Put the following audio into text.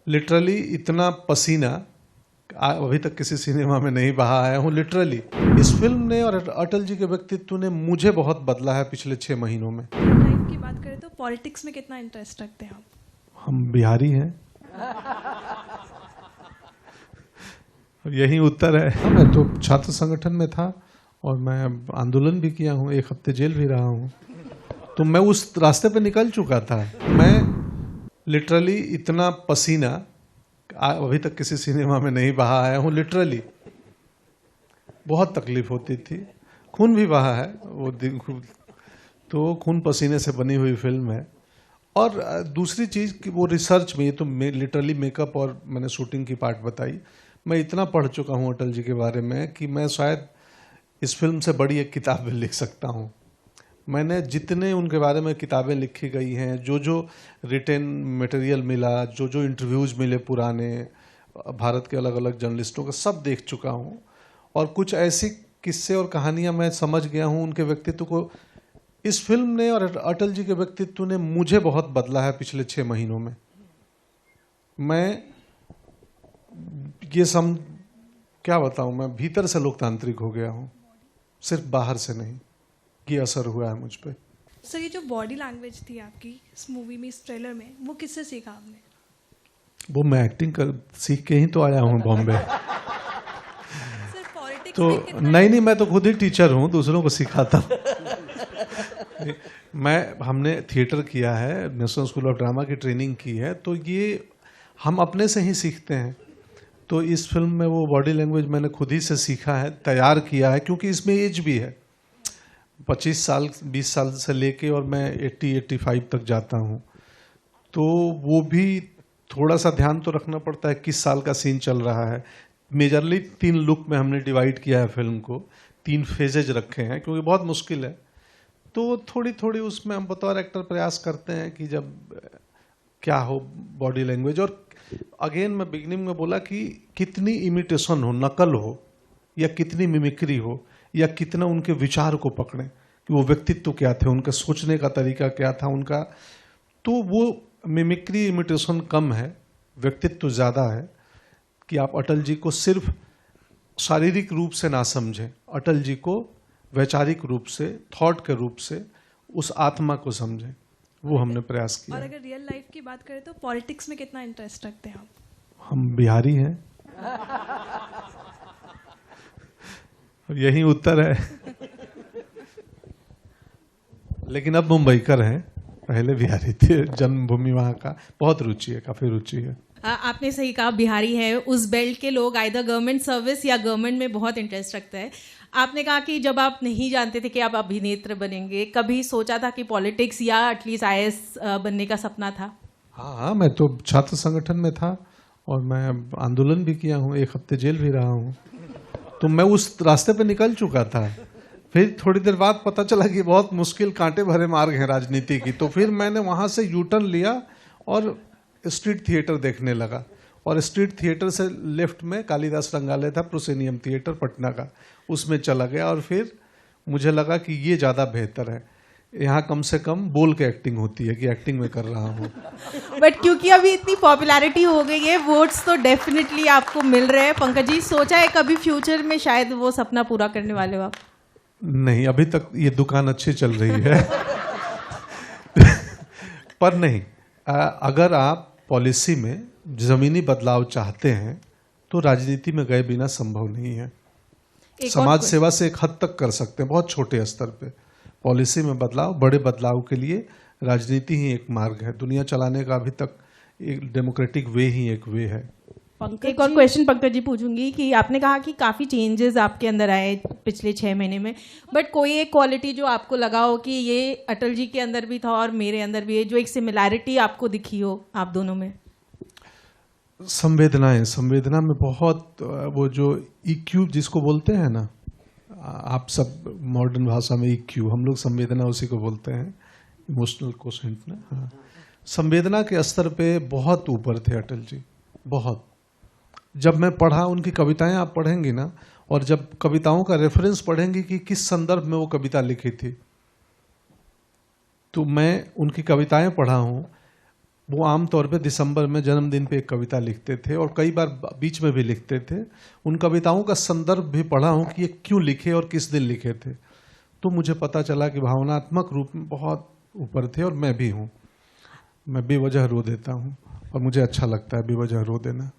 Literally इतना पसीना अभी तक किसी सिनेमा में नहीं बहा आया हूँ। लिटरली इस फिल्म ने और अटल जी के व्यक्तित्व ने मुझे बहुत बदला है पिछले 6 महीनों में। लाइफ की बात करें तो पॉलिटिक्स में कितना इंटरेस्ट रखते हैं आप? हम बिहारी हैं। यही उत्तर है। मैं तो छात्र संगठन में था और मैं आंदोलन भी किया हूँ, 1 हफ्ते जेल भी रहा हूँ, तो मैं उस रास्ते पे निकल चुका था। मैं लिटरली इतना पसीना अभी तक किसी सिनेमा में नहीं बहा आया हूँ। लिटरली बहुत तकलीफ होती थी, खून भी बहा है वो दिन, तो खून पसीने से बनी हुई फिल्म है। और दूसरी चीज़ कि वो रिसर्च में, ये तो लिटरली मेकअप और मैंने शूटिंग की पार्ट बताई। मैं इतना पढ़ चुका हूँ अटल जी के बारे में कि मैं शायद इस फिल्म से बड़ी एक किताब भी लिख सकता हूँ। मैंने जितने उनके बारे में किताबें लिखी गई हैं, जो रिटेन मटेरियल मिला, जो इंटरव्यूज़ मिले पुराने भारत के अलग अलग जर्नलिस्टों का, सब देख चुका हूँ। और कुछ ऐसी किस्से और कहानियाँ मैं समझ गया हूँ उनके व्यक्तित्व को। इस फिल्म ने और अटल जी के व्यक्तित्व ने मुझे बहुत बदला है पिछले 6 महीनों में। मैं ये क्या बताऊँ, मैं भीतर से लोकतांत्रिक हो गया हूँ, सिर्फ बाहर से नहीं। ये असर हुआ है मुझ पे। सर, ये जो बॉडी लैंग्वेज थी आपकी इस मूवी में, इस ट्रेलर में, वो किससे सीखा आपने? वो मैं एक्टिंग कर सीख के ही तो आया हूँ बॉम्बे। सर, पॉलिटिक्स तो में कितना नहीं, मैं तो खुद ही टीचर हूँ, दूसरों को सिखाता हूँ। हमने थिएटर किया है, नेशनल स्कूल ऑफ ड्रामा की ट्रेनिंग की है, तो ये हम अपने से ही सीखते हैं। तो इस फिल्म में वो बॉडी लैंग्वेज मैंने खुद ही से सीखा है, तैयार किया है, क्योंकि इसमें एज भी है 25 साल 20 साल से लेके, और मैं 80-85 तक जाता हूँ। तो वो भी थोड़ा सा ध्यान तो रखना पड़ता है किस साल का सीन चल रहा है। मेजरली 3 लुक में हमने डिवाइड किया है फिल्म को, 3 फेजेज रखे हैं, क्योंकि बहुत मुश्किल है। तो थोड़ी थोड़ी उसमें हम बतौर एक्टर प्रयास करते हैं कि जब क्या हो बॉडी लैंग्वेज। और अगेन मैं बिगिनिंग में बोला कि कितनी इमिटेशन हो, नकल हो, या कितनी मिमिक्री हो, या कितना उनके विचार को पकड़ें कि वो व्यक्तित्व क्या थे, उनका सोचने का तरीका क्या था उनका। तो वो मिमिक्री इमिटेशन कम है, व्यक्तित्व ज़्यादा है। कि आप अटल जी को सिर्फ शारीरिक रूप से ना समझें, अटल जी को वैचारिक रूप से, थॉट के रूप से, उस आत्मा को समझें। वो हमने प्रयास किया। और अगर रियल लाइफ की बात करें तो पॉलिटिक्स में कितना इंटरेस्ट रखते हैं आप? हम बिहारी हैं। यही उत्तर है। लेकिन अब मुंबईकर हैं, पहले बिहारी थे, जन्मभूमि वहाँ का। बहुत रुचि है, काफी रुचि है। आपने सही कहा, बिहारी है। उस बेल्ट के लोग आइदर गवर्नमेंट सर्विस या गवर्नमेंट में बहुत इंटरेस्ट रखते हैं। आपने कहा कि जब आप नहीं जानते थे कि आप अभिनेत्र बनेंगे, कभी सोचा था कि पॉलिटिक्स या एटलीस्ट आईएएस बनने का सपना था? हाँ, मैं तो छात्र संगठन में था और मैं आंदोलन भी किया हूँ, 1 हफ्ते जेल भी रहा हूँ, तो मैं उस रास्ते पे निकल चुका था। फिर थोड़ी देर बाद पता चला कि बहुत मुश्किल, कांटे भरे मार्ग हैं राजनीति की। तो फिर मैंने वहाँ से यूटर्न लिया और स्ट्रीट थिएटर देखने लगा। और स्ट्रीट थिएटर से लेफ्ट में कालिदास रंगालय था, प्रोसेनियम थिएटर पटना का, उसमें चला गया। और फिर मुझे लगा कि ये ज़्यादा बेहतर है, यहाँ कम से कम बोल के एक्टिंग होती है कि एक्टिंग में कर रहा हूँ। बट क्योंकि अभी इतनी पॉपुलैरिटी हो गई है, वोट्स तो डेफिनेटली आपको मिल रहे हैं। पंकज जी, सोचा है कभी फ्यूचर में शायद वो सपना पूरा करने वाले हो आप? नहीं, अभी तक ये दुकान अच्छी चल रही है। पर नहीं, अगर आप पॉलिसी में जमीनी बदलाव चाहते हैं तो राजनीति में गए बिना संभव नहीं है। समाज सेवा से एक हद तक कर सकते हैं, बहुत छोटे स्तर पे। पॉलिसी में बदलाव, बड़े बदलाव के लिए राजनीति ही एक मार्ग है। दुनिया चलाने का अभी तक एक डेमोक्रेटिक वे ही एक वे है। एक और क्वेश्चन पंकज जी पूछूंगी कि आपने कहा कि काफ़ी चेंजेस आपके अंदर आए पिछले 6 महीने में, बट कोई एक क्वालिटी जो आपको लगा हो कि ये अटल जी के अंदर भी था और मेरे अंदर भी है, जो एक सिमिलैरिटी आपको दिखी हो आप दोनों में? संवेदनाएं, संवेदना में बहुत, वो जो EQ जिसको बोलते हैं ना, आप सब मॉडर्न भाषा में EQ, हम लोग संवेदना उसी को बोलते हैं, इमोशनल कोशेंट ना। हाँ, संवेदना के स्तर पे बहुत ऊपर थे अटल जी, बहुत। जब मैं पढ़ा, उनकी कविताएं आप पढ़ेंगी ना, और जब कविताओं का रेफरेंस पढ़ेंगी कि किस संदर्भ में वो कविता लिखी थी, तो मैं उनकी कविताएं पढ़ा हूँ। वो आम तौर पे दिसंबर में जन्मदिन पे एक कविता लिखते थे और कई बार बीच में भी लिखते थे। उन कविताओं का संदर्भ भी पढ़ा हूँ कि ये क्यों लिखे और किस दिन लिखे थे, तो मुझे पता चला कि भावनात्मक रूप में बहुत ऊपर थे। और मैं भी हूँ, मैं बेवजह रो देता हूँ और मुझे अच्छा लगता है बेवजह रो देना।